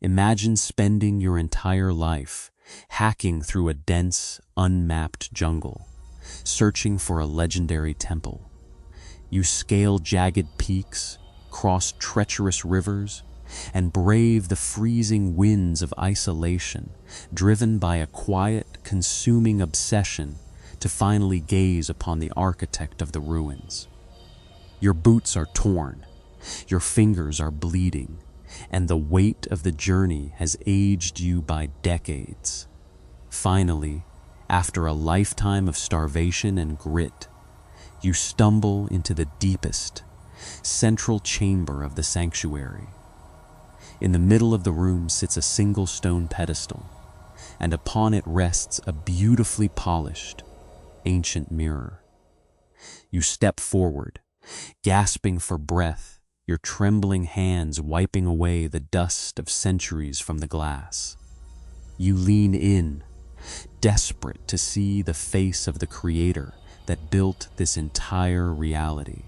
Imagine spending your entire life hacking through a dense, unmapped jungle, searching for a legendary temple. You scale jagged peaks, cross treacherous rivers, and brave the freezing winds of isolation, driven by a quiet, consuming obsession to finally gaze upon the architect of the ruins. Your boots are torn, your fingers are bleeding, and the weight of the journey has aged you by decades. Finally, after a lifetime of starvation and grit, you stumble into the deepest, central chamber of the sanctuary. In the middle of the room sits a single stone pedestal, and upon it rests a beautifully polished, ancient mirror. You step forward, gasping for breath, your trembling hands wiping away the dust of centuries from the glass. You lean in, desperate to see the face of the Creator that built this entire reality.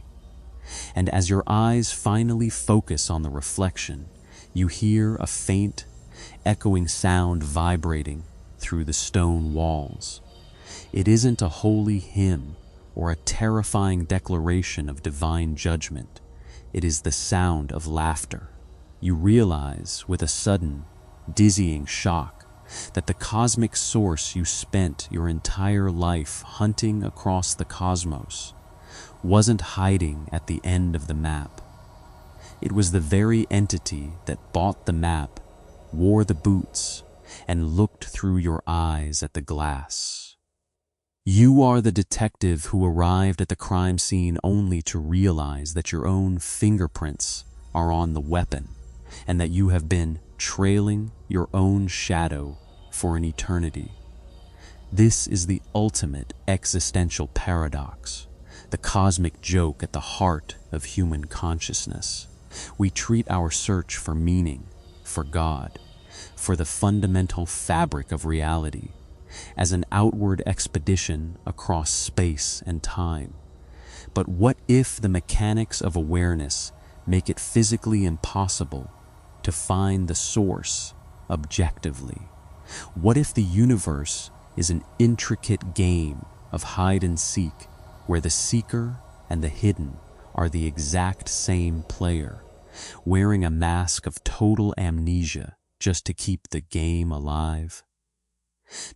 And as your eyes finally focus on the reflection, you hear a faint, echoing sound vibrating through the stone walls. It isn't a holy hymn or a terrifying declaration of divine judgment. It is the sound of laughter. You realize with a sudden, dizzying shock that the cosmic source you spent your entire life hunting across the cosmos wasn't hiding at the end of the map. It was the very entity that bought the map, wore the boots, and looked through your eyes at the glass. You are the detective who arrived at the crime scene only to realize that your own fingerprints are on the weapon, and that you have been trailing your own shadow for an eternity. This is the ultimate existential paradox, the cosmic joke at the heart of human consciousness. We treat our search for meaning, for God, for the fundamental fabric of reality, as an outward expedition across space and time. But what if the mechanics of awareness make it physically impossible to find the source objectively? What if the universe is an intricate game of hide and seek, where the seeker and the hidden are the exact same player, wearing a mask of total amnesia just to keep the game alive?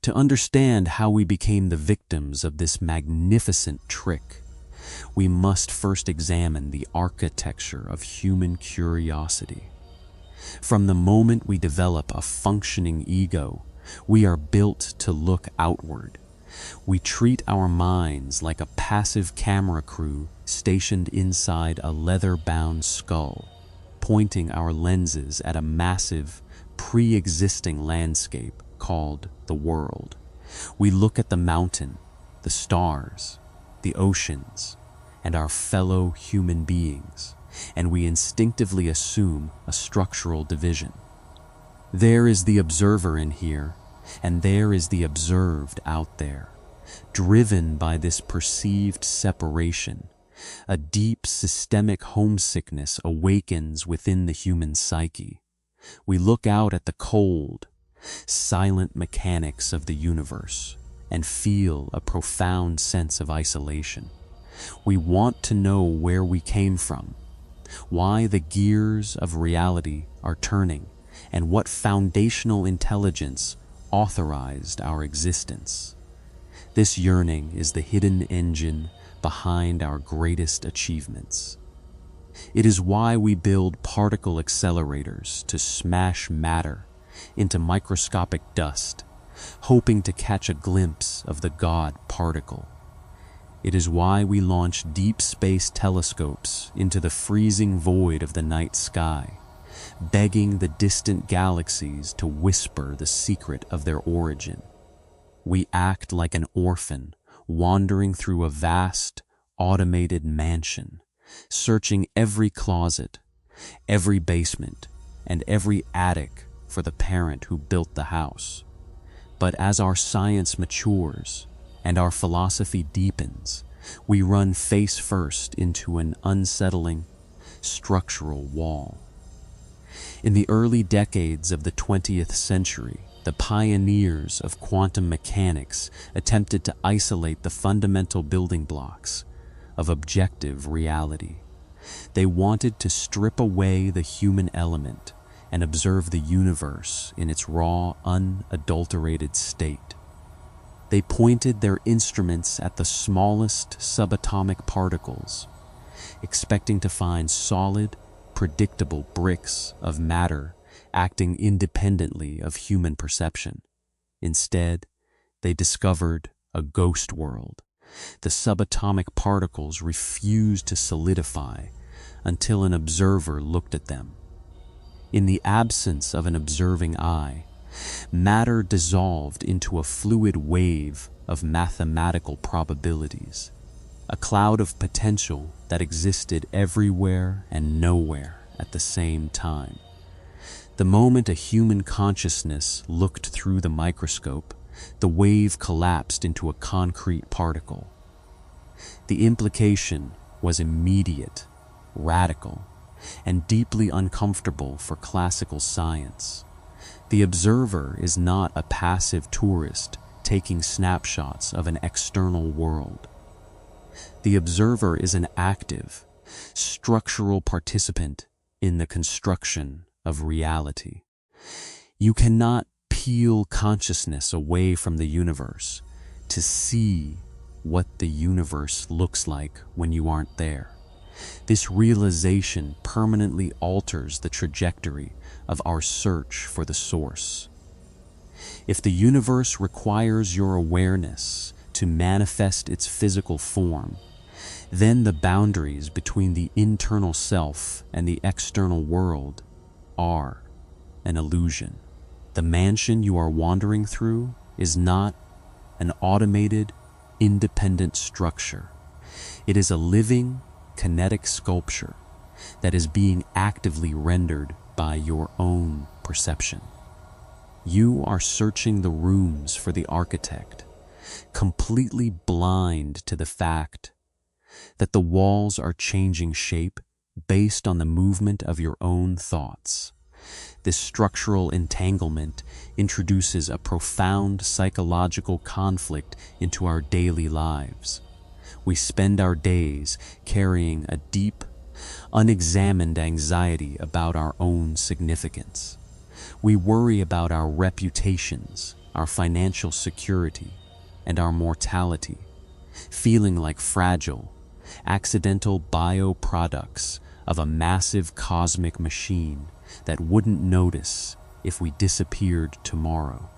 To understand how we became the victims of this magnificent trick, we must first examine the architecture of human curiosity. From the moment we develop a functioning ego, we are built to look outward. We treat our minds like a passive camera crew stationed inside a leather-bound skull, pointing our lenses at a massive, pre-existing landscape called the world. We look at the mountain, the stars, the oceans, and our fellow human beings, and we instinctively assume a structural division. There is the observer in here, and there is the observed out there. Driven by this perceived separation, a deep systemic homesickness awakens within the human psyche. We look out at the cold, silent mechanics of the universe and feel a profound sense of isolation. We want to know where we came from, why the gears of reality are turning, and what foundational intelligence authorized our existence. This yearning is the hidden engine behind our greatest achievements. It is why we build particle accelerators to smash matter into microscopic dust, hoping to catch a glimpse of the God particle. It is why we launch deep space telescopes into the freezing void of the night sky, begging the distant galaxies to whisper the secret of their origin. We act like an orphan wandering through a vast, automated mansion, searching every closet, every basement, and every attic for the parent who built the house. But as our science matures and our philosophy deepens, we run face first into an unsettling structural wall. In the early decades of the 20th century, the pioneers of quantum mechanics attempted to isolate the fundamental building blocks of objective reality. They wanted to strip away the human element and observe the universe in its raw, unadulterated state. They pointed their instruments at the smallest subatomic particles, expecting to find solid, predictable bricks of matter acting independently of human perception. Instead, they discovered a ghost world. The subatomic particles refused to solidify until an observer looked at them. In the absence of an observing eye, matter dissolved into a fluid wave of mathematical probabilities, a cloud of potential that existed everywhere and nowhere at the same time. The moment a human consciousness looked through the microscope, the wave collapsed into a concrete particle. The implication was immediate, radical, and deeply uncomfortable for classical science. The observer is not a passive tourist taking snapshots of an external world. The observer is an active, structural participant in the construction of reality. You cannot peel consciousness away from the universe to see what the universe looks like when you aren't there. This realization permanently alters the trajectory of our search for the source. If the universe requires your awareness to manifest its physical form, then the boundaries between the internal self and the external world are an illusion. The mansion you are wandering through is not an automated, independent structure. It is a living, kinetic sculpture that is being actively rendered by your own perception. You are searching the rooms for the architect, completely blind to the fact that the walls are changing shape based on the movement of your own thoughts. This structural entanglement introduces a profound psychological conflict into our daily lives. We spend our days carrying a deep, unexamined anxiety about our own significance. We worry about our reputations, our financial security, and our mortality, feeling like fragile, accidental bioproducts of a massive cosmic machine that wouldn't notice if we disappeared tomorrow.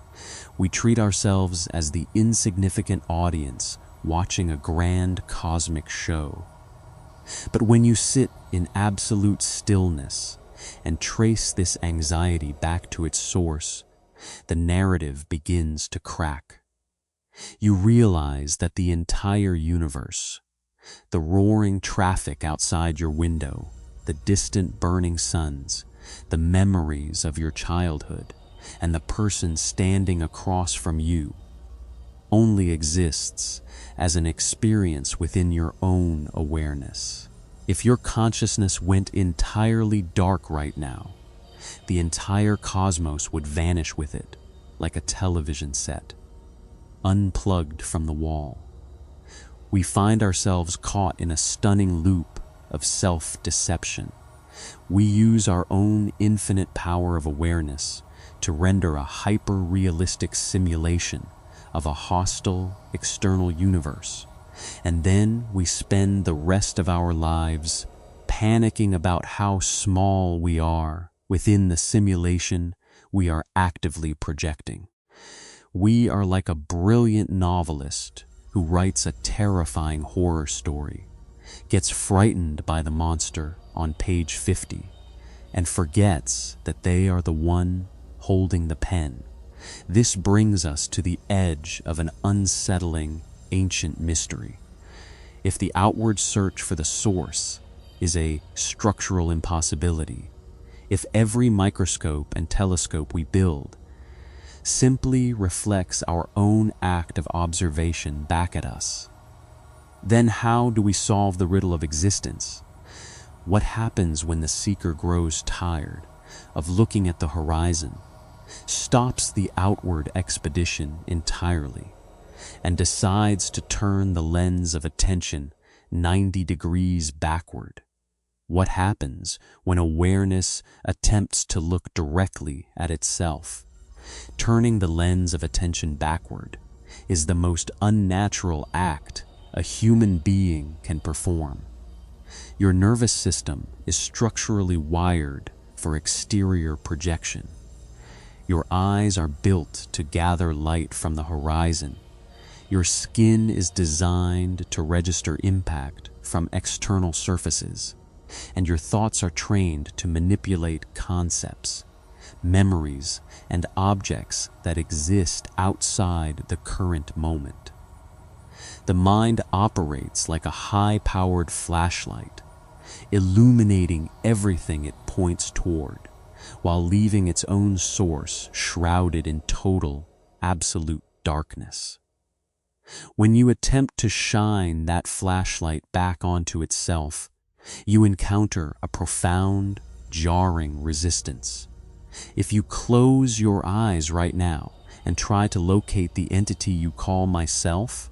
We treat ourselves as the insignificant audience watching a grand cosmic show. But when you sit in absolute stillness and trace this anxiety back to its source, the narrative begins to crack. You realize that the entire universe, the roaring traffic outside your window, the distant burning suns, the memories of your childhood, and the person standing across from you, only exists as an experience within your own awareness. If your consciousness went entirely dark right now, the entire cosmos would vanish with it, like a television set, unplugged from the wall. We find ourselves caught in a stunning loop of self-deception. We use our own infinite power of awareness to render a hyper-realistic simulation of a hostile external universe, and then we spend the rest of our lives panicking about how small we are within the simulation we are actively projecting. We are like a brilliant novelist who writes a terrifying horror story, gets frightened by the monster on page 50, and forgets that they are the one holding the pen. This brings us to the edge of an unsettling, ancient mystery. If the outward search for the source is a structural impossibility, if every microscope and telescope we build simply reflects our own act of observation back at us, then how do we solve the riddle of existence? What happens when the seeker grows tired? of looking at the horizon, stops the outward expedition entirely and decides to turn the lens of attention 90 degrees backward. What happens when awareness attempts to look directly at itself? Turning the lens of attention backward is the most unnatural act a human being can perform. Your nervous system is structurally wired for exterior projection. Your eyes are built to gather light from the horizon. Your skin is designed to register impact from external surfaces, and your thoughts are trained to manipulate concepts, memories, and objects that exist outside the current moment. The mind operates like a high-powered flashlight, illuminating everything it points toward, while leaving its own source shrouded in total, absolute darkness. When you attempt to shine that flashlight back onto itself, you encounter a profound, jarring resistance. If you close your eyes right now and try to locate the entity you call myself,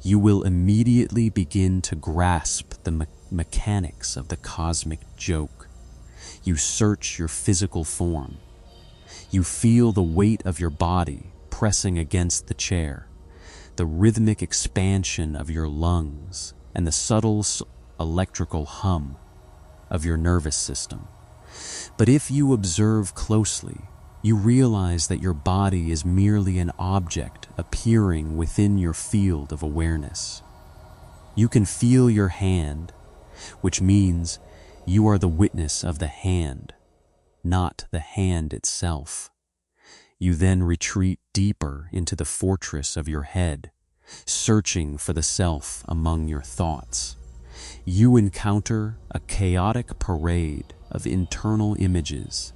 you will immediately begin to grasp the mechanics of the cosmic joke. You search your physical form. You feel the weight of your body pressing against the chair, the rhythmic expansion of your lungs, and the subtle electrical hum of your nervous system. But if you observe closely, you realize that your body is merely an object appearing within your field of awareness. You can feel your hand, which means you are the witness of the hand, not the hand itself. You then retreat deeper into the fortress of your head, searching for the self among your thoughts. You encounter a chaotic parade of internal images,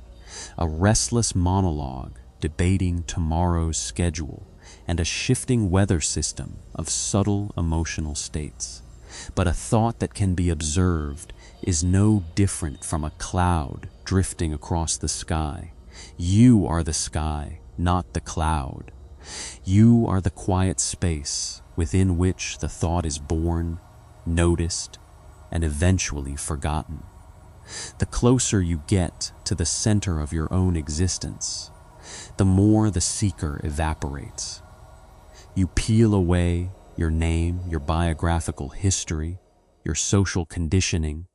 a restless monologue debating tomorrow's schedule, and a shifting weather system of subtle emotional states. But a thought that can be observed is no different from a cloud drifting across the sky. You are the sky, not the cloud. You are the quiet space within which the thought is born, noticed, and eventually forgotten. The closer you get to the center of your own existence, the more the seeker evaporates. You peel away your name, your biographical history, your social conditioning,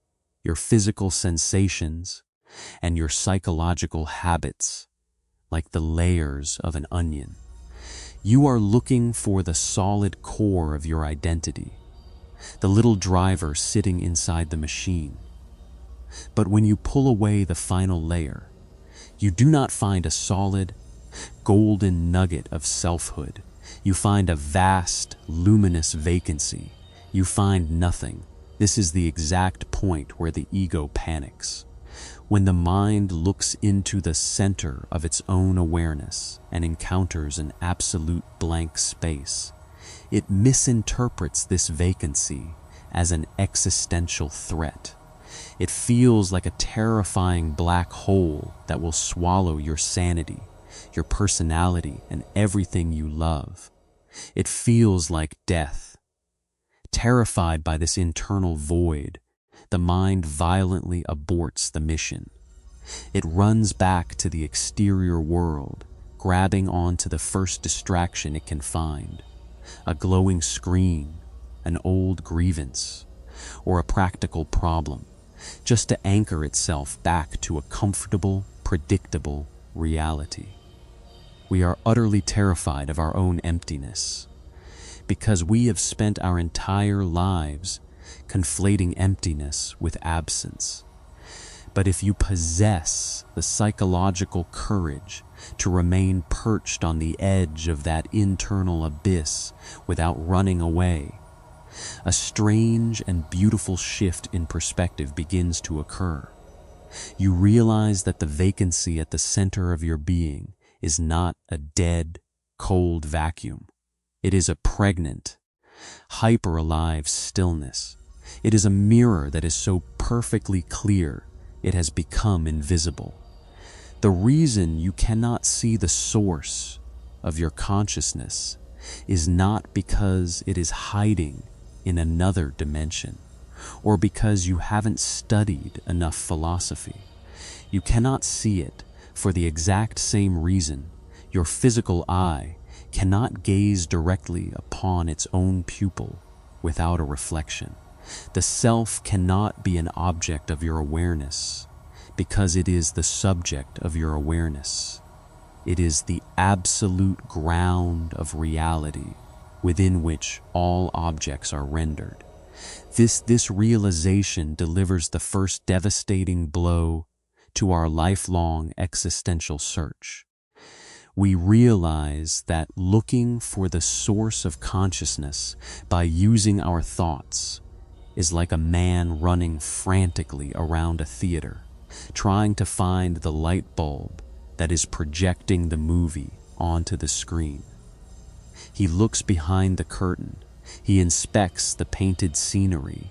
your physical sensations, and your psychological habits, like the layers of an onion. You are looking for the solid core of your identity, the little driver sitting inside the machine. But when you pull away the final layer, you do not find a solid, golden nugget of selfhood. You find a vast, luminous vacancy. You find nothing. This is the exact point where the ego panics. When the mind looks into the center of its own awareness and encounters an absolute blank space, it misinterprets this vacancy as an existential threat. It feels like a terrifying black hole that will swallow your sanity, your personality, and everything you love. It feels like death. Terrified by this internal void, the mind violently aborts the mission. It runs back to the exterior world, grabbing onto the first distraction it can find: a glowing screen, an old grievance, or a practical problem, just to anchor itself back to a comfortable, predictable reality. We are utterly terrified of our own emptiness, because we have spent our entire lives conflating emptiness with absence. But if you possess the psychological courage to remain perched on the edge of that internal abyss without running away, a strange and beautiful shift in perspective begins to occur. You realize that the vacancy at the center of your being is not a dead, cold vacuum. It is a pregnant, hyper-alive stillness. It is a mirror that is so perfectly clear it has become invisible. The reason you cannot see the source of your consciousness is not because it is hiding in another dimension, or because you haven't studied enough philosophy. You cannot see it for the exact same reason your physical eye cannot gaze directly upon its own pupil without a reflection. The self cannot be an object of your awareness because it is the subject of your awareness. It is the absolute ground of reality within which all objects are rendered. This realization delivers the first devastating blow to our lifelong existential search. We realize that looking for the source of consciousness by using our thoughts is like a man running frantically around a theater, trying to find the light bulb that is projecting the movie onto the screen. He looks behind the curtain, he inspects the painted scenery,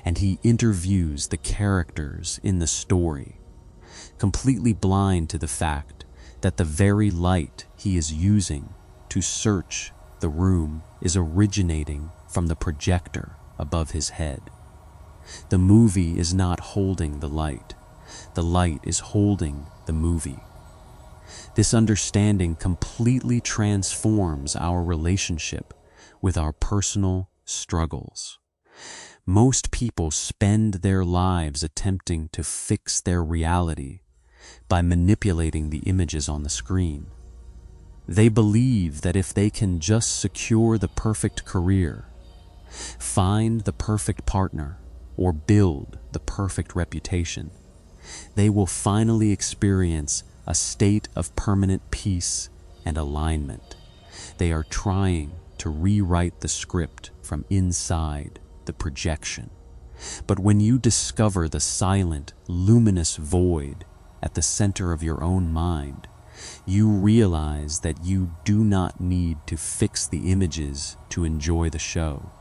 and he interviews the characters in the story, completely blind to the fact that the very light he is using to search the room is originating from the projector above his head. The movie is not holding the light is holding the movie. This understanding completely transforms our relationship with our personal struggles. Most people spend their lives attempting to fix their reality by manipulating the images on the screen. They believe that if they can just secure the perfect career, find the perfect partner, or build the perfect reputation, they will finally experience a state of permanent peace and alignment. They are trying to rewrite the script from inside the projection. But when you discover the silent, luminous void at the center of your own mind, you realize that you do not need to fix the images to enjoy the show.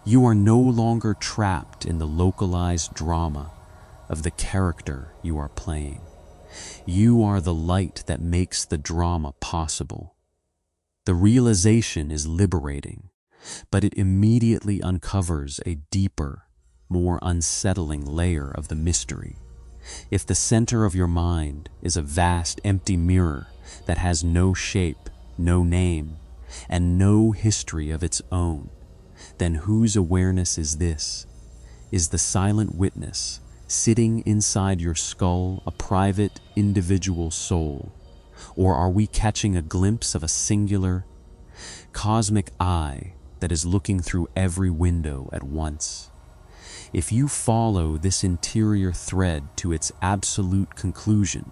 You are no longer trapped in the localized drama of the character you are playing. You are the light that makes the drama possible. The realization is liberating, but it immediately uncovers a deeper, more unsettling layer of the mystery. If the center of your mind is a vast empty mirror that has no shape, no name, and no history of its own, then whose awareness is this? Is the silent witness sitting inside your skull a private, individual soul? Or are we catching a glimpse of a singular, cosmic eye that is looking through every window at once? If you follow this interior thread to its absolute conclusion,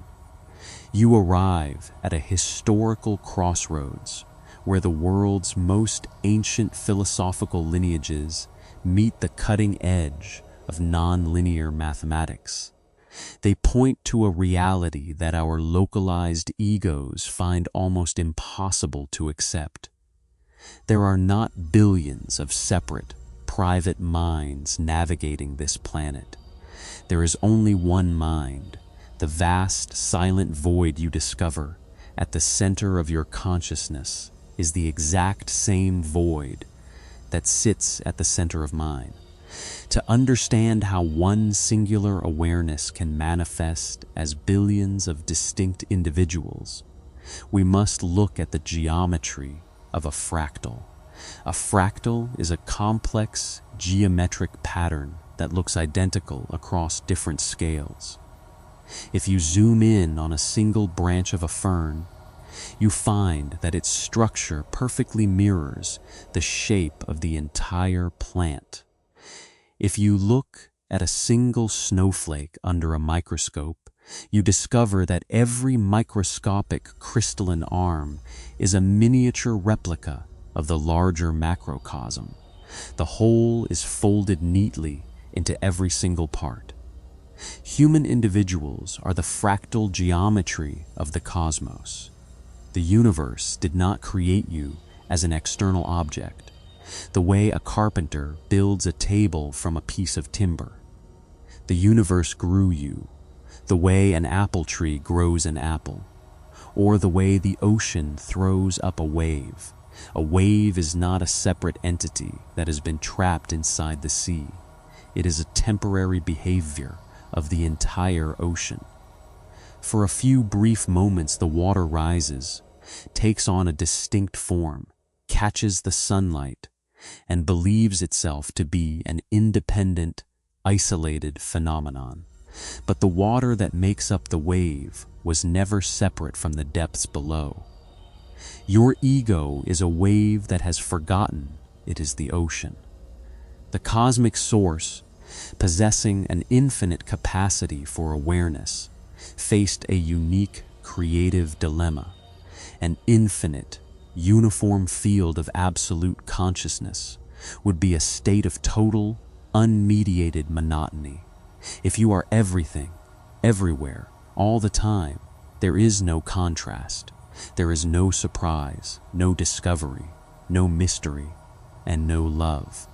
you arrive at a historical crossroads where the world's most ancient philosophical lineages meet the cutting edge of non-linear mathematics. They point to a reality that our localized egos find almost impossible to accept. There are not billions of separate, private minds navigating this planet. There is only one mind, the vast, silent void you discover at the center of your consciousness is the exact same void that sits at the center of mine. To understand how one singular awareness can manifest as billions of distinct individuals, we must look at the geometry of a fractal. A fractal is a complex geometric pattern that looks identical across different scales. If you zoom in on a single branch of a fern, you find that its structure perfectly mirrors the shape of the entire plant. If you look at a single snowflake under a microscope, you discover that every microscopic crystalline arm is a miniature replica of the larger macrocosm. The whole is folded neatly into every single part. Human individuals are the fractal geometry of the cosmos. The universe did not create you as an external object, the way a carpenter builds a table from a piece of timber. The universe grew you the way an apple tree grows an apple, or the way the ocean throws up a wave. A wave is not a separate entity that has been trapped inside the sea. It is a temporary behavior of the entire ocean. For a few brief moments, the water rises, takes on a distinct form, catches the sunlight, and believes itself to be an independent, isolated phenomenon. But the water that makes up the wave was never separate from the depths below. Your ego is a wave that has forgotten it is the ocean. The cosmic source, possessing an infinite capacity for awareness, faced a unique creative dilemma. An infinite, uniform field of absolute consciousness would be a state of total, unmediated monotony. If you are everything, everywhere, all the time, there is no contrast. There is no surprise, no discovery, no mystery, and no love.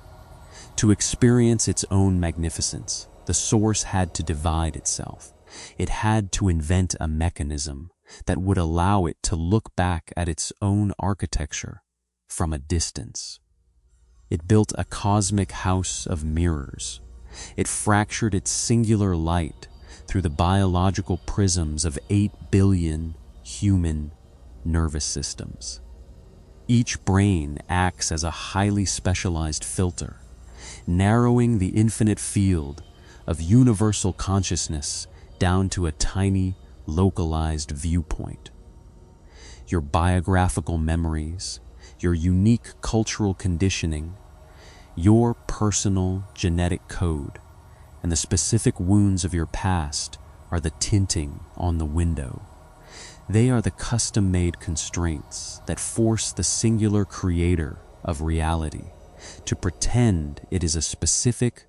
To experience its own magnificence, the source had to divide itself. It had to invent a mechanism that would allow it to look back at its own architecture from a distance. It built a cosmic house of mirrors. It fractured its singular light through the biological prisms of 8 billion human nervous systems. Each brain acts as a highly specialized filter, narrowing the infinite field of universal consciousness down to a tiny, localized viewpoint. Your biographical memories, your unique cultural conditioning, your personal genetic code, and the specific wounds of your past are the tinting on the window. They are the custom-made constraints that force the singular creator of reality to pretend it is a specific,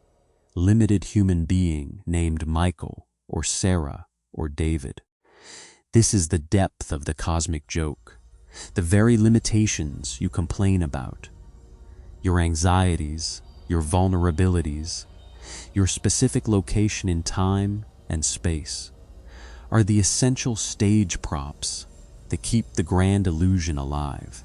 limited human being named Michael or Sarah or David. This is the depth of the cosmic joke, the very limitations you complain about. Your anxieties, your vulnerabilities, your specific location in time and space are the essential stage props that keep the grand illusion alive.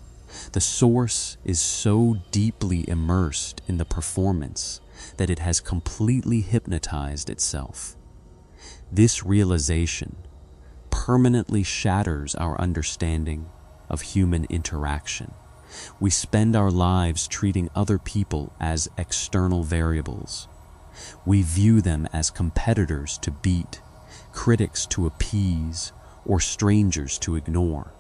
The source is so deeply immersed in the performance that it has completely hypnotized itself. This realization permanently shatters our understanding of human interaction. We spend our lives treating other people as external variables. We view them as competitors to beat, critics to appease, or strangers to ignore.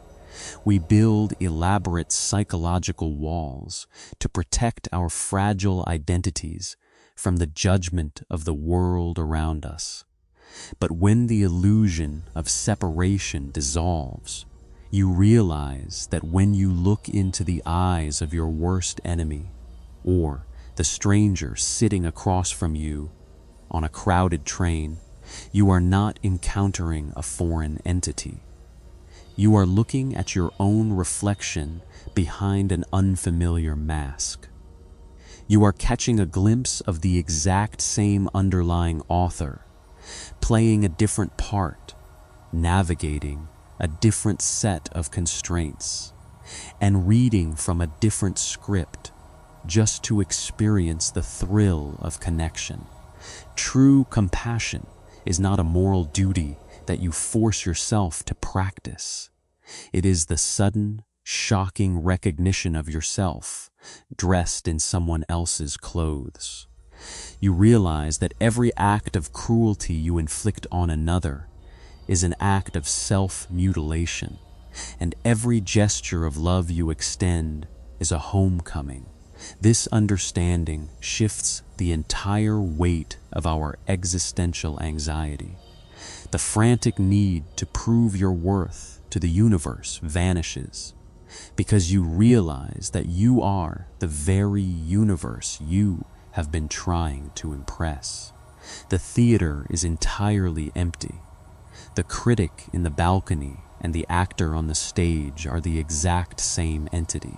We build elaborate psychological walls to protect our fragile identities from the judgment of the world around us. But when the illusion of separation dissolves, you realize that when you look into the eyes of your worst enemy, or the stranger sitting across from you on a crowded train, you are not encountering a foreign entity. You are looking at your own reflection behind an unfamiliar mask. You are catching a glimpse of the exact same underlying author, playing a different part, navigating a different set of constraints, and reading from a different script just to experience the thrill of connection. True compassion is not a moral duty that you force yourself to practice. It is the sudden, shocking recognition of yourself dressed in someone else's clothes. You realize that every act of cruelty you inflict on another is an act of self-mutilation, and every gesture of love you extend is a homecoming. This understanding shifts the entire weight of our existential anxiety. The frantic need to prove your worth to the universe vanishes because you realize that you are the very universe you have been trying to impress. The theater is entirely empty. The critic in the balcony and the actor on the stage are the exact same entity.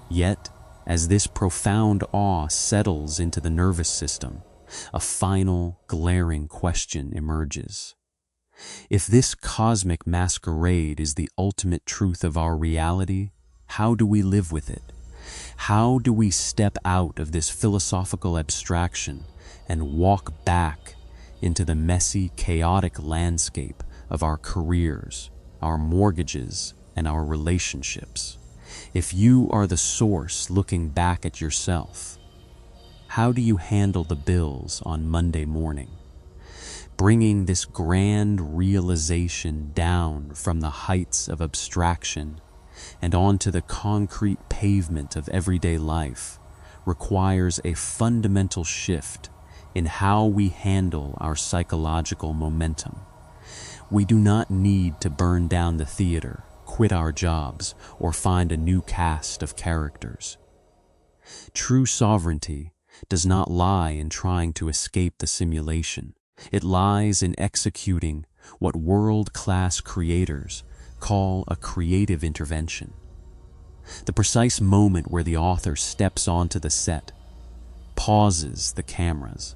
Yet, as this profound awe settles into the nervous system, a final, glaring question emerges. If this cosmic masquerade is the ultimate truth of our reality, how do we live with it? How do we step out of this philosophical abstraction and walk back into the messy, chaotic landscape of our careers, our mortgages, and our relationships? If you are the source looking back at yourself, how do you handle the bills on Monday morning? Bringing this grand realization down from the heights of abstraction and onto the concrete pavement of everyday life requires a fundamental shift in how we handle our psychological momentum. We do not need to burn down the theater, quit our jobs, or find a new cast of characters. True sovereignty does not lie in trying to escape the simulation. It lies in executing what world-class creators call a creative intervention. The precise moment where the author steps onto the set, pauses the cameras,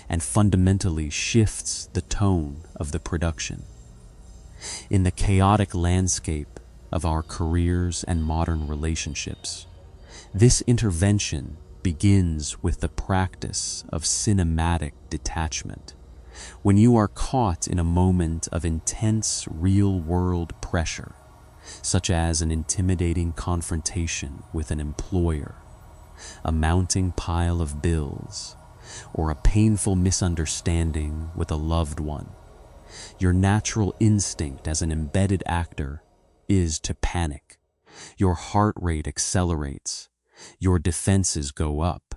and fundamentally shifts the tone of the production. In the chaotic landscape of our careers and modern relationships, this intervention begins with the practice of cinematic detachment. When you are caught in a moment of intense real-world pressure, such as an intimidating confrontation with an employer, a mounting pile of bills, or a painful misunderstanding with a loved one, your natural instinct as an embedded actor is to panic. Your heart rate accelerates, your defenses go up,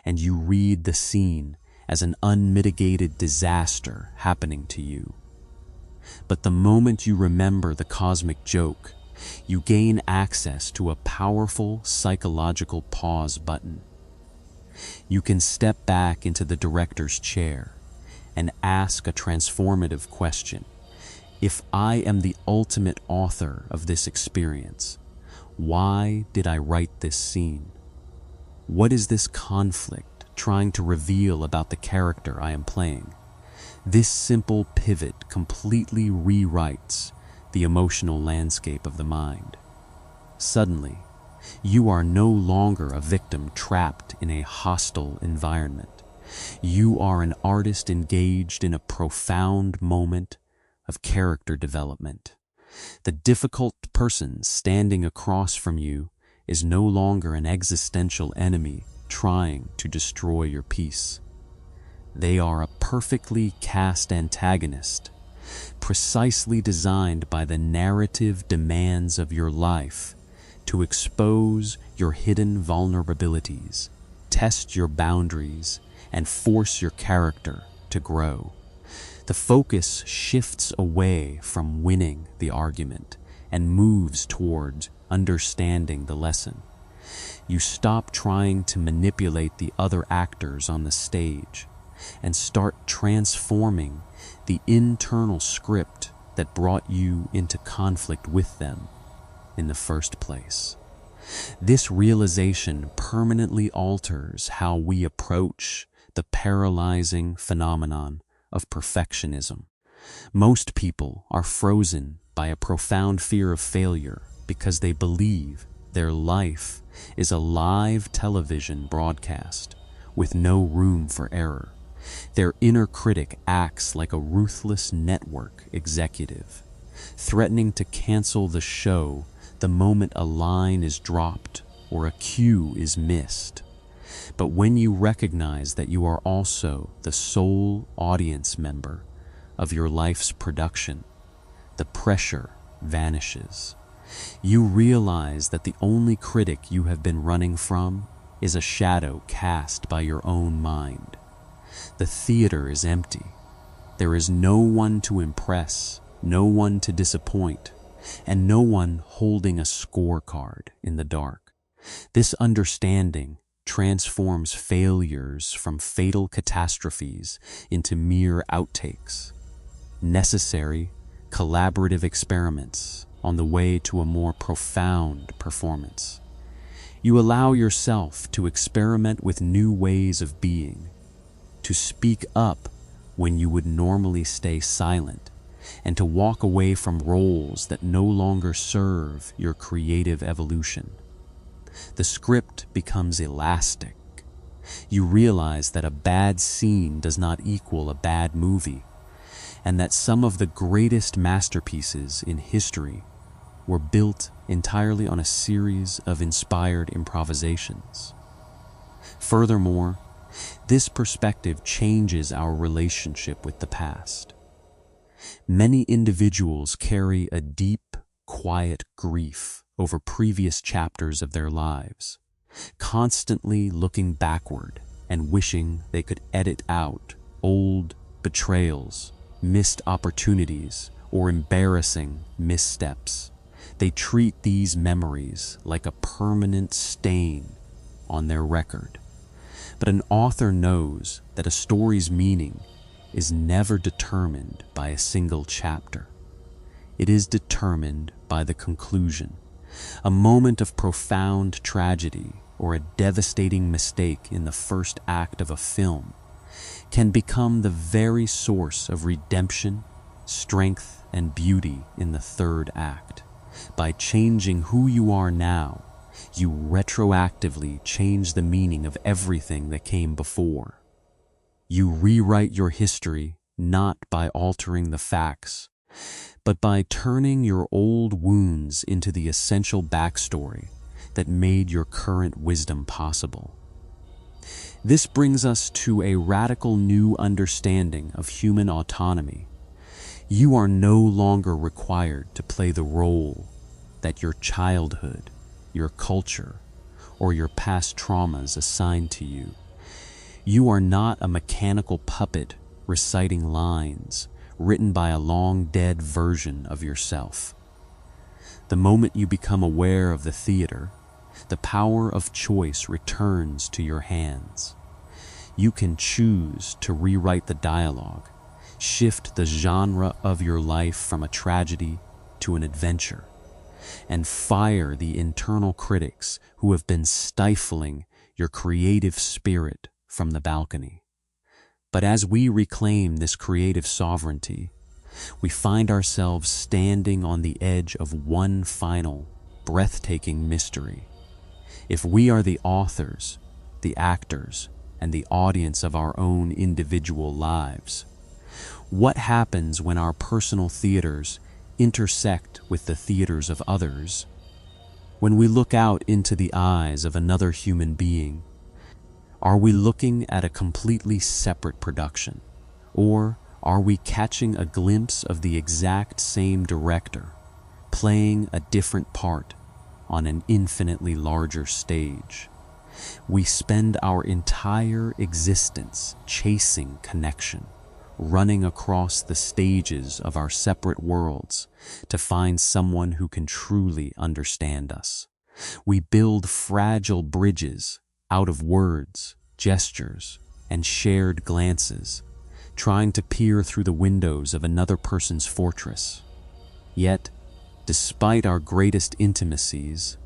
and you read the scene as an unmitigated disaster happening to you. But the moment you remember the cosmic joke, you gain access to a powerful psychological pause button. You can step back into the director's chair and ask a transformative question. If I am the ultimate author of this experience, why did I write this scene? What is this conflict trying to reveal about the character I am playing? This simple pivot completely rewrites the emotional landscape of the mind. Suddenly, you are no longer a victim trapped in a hostile environment. You are an artist engaged in a profound moment of character development. The difficult person standing across from you is no longer an existential enemy trying to destroy your peace. They are a perfectly cast antagonist, precisely designed by the narrative demands of your life to expose your hidden vulnerabilities, test your boundaries, and force your character to grow. The focus shifts away from winning the argument and moves towards understanding the lesson. You stop trying to manipulate the other actors on the stage and start transforming the internal script that brought you into conflict with them in the first place. This realization permanently alters how we approach the paralyzing phenomenon of perfectionism. Most people are frozen by a profound fear of failure because they believe their life is a live television broadcast with no room for error. Their inner critic acts like a ruthless network executive, threatening to cancel the show the moment a line is dropped or a cue is missed. But when you recognize that you are also the sole audience member of your life's production, the pressure vanishes. You realize that the only critic you have been running from is a shadow cast by your own mind. The theater is empty. There is no one to impress, no one to disappoint, and no one holding a scorecard in the dark. This understanding transforms failures from fatal catastrophes into mere outtakes, necessary, collaborative experiments on the way to a more profound performance. You allow yourself to experiment with new ways of being, to speak up when you would normally stay silent, and to walk away from roles that no longer serve your creative evolution. The script becomes elastic. You realize that a bad scene does not equal a bad movie, and that some of the greatest masterpieces in history were built entirely on a series of inspired improvisations. Furthermore, this perspective changes our relationship with the past. Many individuals carry a deep, quiet grief over previous chapters of their lives, constantly looking backward and wishing they could edit out old betrayals, missed opportunities, or embarrassing missteps. They treat these memories like a permanent stain on their record. But an author knows that a story's meaning is never determined by a single chapter. It is determined by the conclusion. A moment of profound tragedy or a devastating mistake in the first act of a film can become the very source of redemption, strength, and beauty in the third act. By changing who you are now, you retroactively change the meaning of everything that came before. You rewrite your history not by altering the facts, but by turning your old wounds into the essential backstory that made your current wisdom possible. This brings us to a radical new understanding of human autonomy. You are no longer required to play the role that your childhood, your culture, or your past traumas assign to you. You are not a mechanical puppet reciting lines written by a long-dead version of yourself. The moment you become aware of the theater, the power of choice returns to your hands. You can choose to rewrite the dialogue, shift the genre of your life from a tragedy to an adventure, and fire the internal critics who have been stifling your creative spirit from the balcony. But as we reclaim this creative sovereignty, we find ourselves standing on the edge of one final, breathtaking mystery. If we are the authors, the actors, and the audience of our own individual lives, what happens when our personal theaters intersect with the theaters of others? When we look out into the eyes of another human being, are we looking at a completely separate production? Or are we catching a glimpse of the exact same director, playing a different part on an infinitely larger stage? We spend our entire existence chasing connection, running across the stages of our separate worlds to find someone who can truly understand us. We build fragile bridges out of words, gestures, and shared glances, trying to peer through the windows of another person's fortress. Yet, despite our greatest intimacies,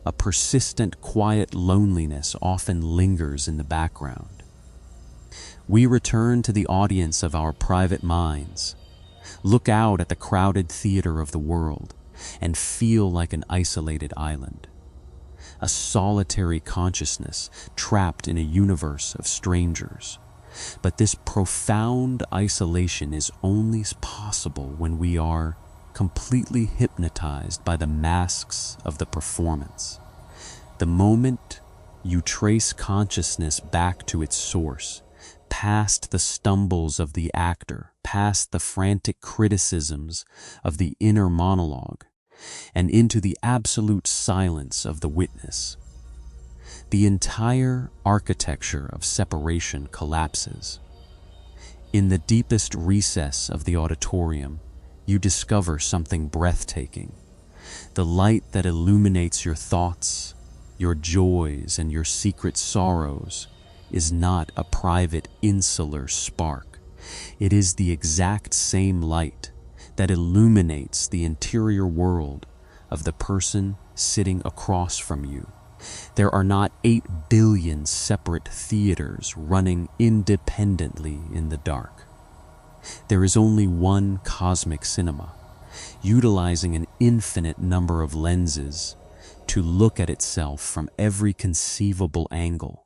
a persistent, quiet loneliness often lingers in the background. We return to the audience of our private minds, look out at the crowded theater of the world, and feel like an isolated island, a solitary consciousness trapped in a universe of strangers. But this profound isolation is only possible when we are completely hypnotized by the masks of the performance. The moment you trace consciousness back to its source, past the stumbles of the actor, past the frantic criticisms of the inner monologue, and into the absolute silence of the witness, the entire architecture of separation collapses. In the deepest recess of the auditorium, you discover something breathtaking. The light that illuminates your thoughts, your joys, and your secret sorrows is not a private, insular spark. It is the exact same light that illuminates the interior world of the person sitting across from you. There are not 8 billion separate theaters running independently in the dark. There is only one cosmic cinema, utilizing an infinite number of lenses to look at itself from every conceivable angle.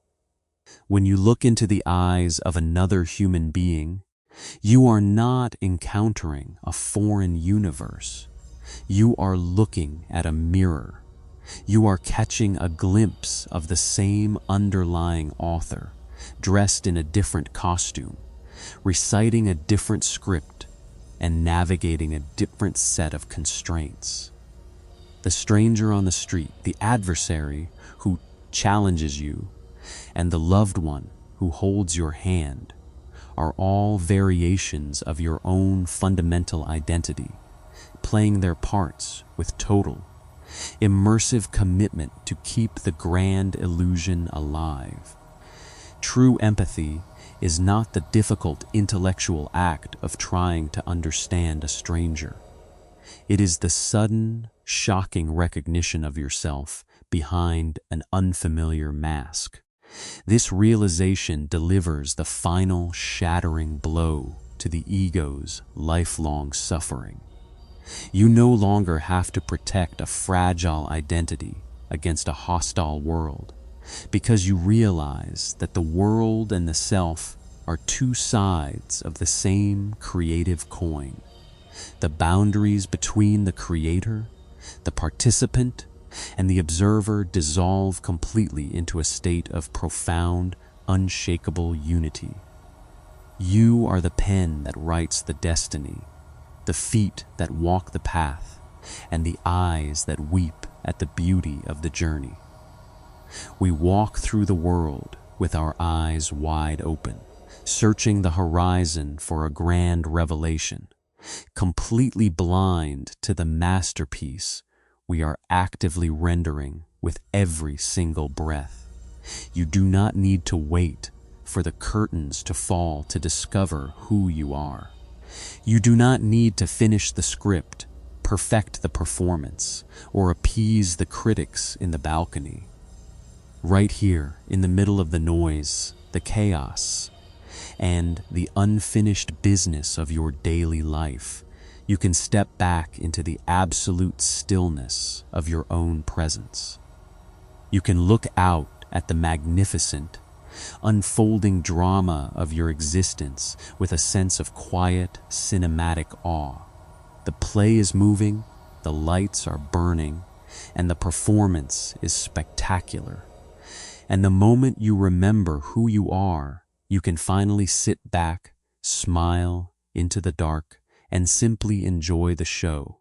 When you look into the eyes of another human being, you are not encountering a foreign universe. You are looking at a mirror. You are catching a glimpse of the same underlying author, dressed in a different costume, reciting a different script, and navigating a different set of constraints. The stranger on the street, the adversary who challenges you, and the loved one who holds your hand are all variations of your own fundamental identity, playing their parts with total, immersive commitment to keep the grand illusion alive. True empathy is not the difficult intellectual act of trying to understand a stranger. It is the sudden, shocking recognition of yourself behind an unfamiliar mask. This realization delivers the final shattering blow to the ego's lifelong suffering. You no longer have to protect a fragile identity against a hostile world, because you realize that the world and the self are two sides of the same creative coin. The boundaries between the creator, the participant, and the observer dissolve completely into a state of profound, unshakable unity. You are the pen that writes the destiny, the feet that walk the path, and the eyes that weep at the beauty of the journey. We walk through the world with our eyes wide open, searching the horizon for a grand revelation, completely blind to the masterpiece we are actively rendering with every single breath. You do not need to wait for the curtains to fall to discover who you are. You do not need to finish the script, perfect the performance, or appease the critics in the balcony. Right here, in the middle of the noise, the chaos, and the unfinished business of your daily life, you can step back into the absolute stillness of your own presence. You can look out at the magnificent, unfolding drama of your existence with a sense of quiet, cinematic awe. The play is moving, the lights are burning, and the performance is spectacular. And the moment you remember who you are, you can finally sit back, smile into the dark, and simply enjoy the show.